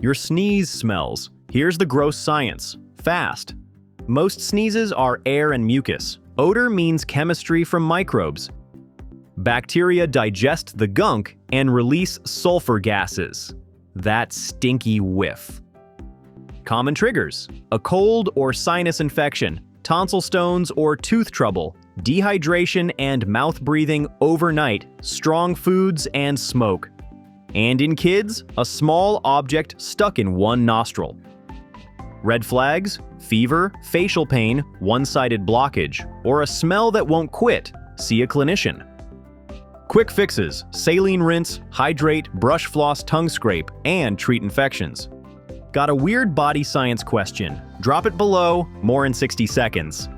Your sneeze smells. Here's the gross science. Fast. Most sneezes are air and mucus. Odor means chemistry from microbes. Bacteria digest the gunk and release sulfur gases. That stinky whiff. Common triggers: a cold or sinus infection, tonsil stones or tooth trouble, dehydration and mouth breathing overnight, strong foods, and smoke. And in kids, a small object stuck in one nostril. Red flags: fever, facial pain, one-sided blockage, or a smell that won't quit. See a clinician. Quick fixes: saline rinse, hydrate, brush floss, tongue scrape, and treat infections. Got a weird body science question? Drop it below, more in 60 seconds.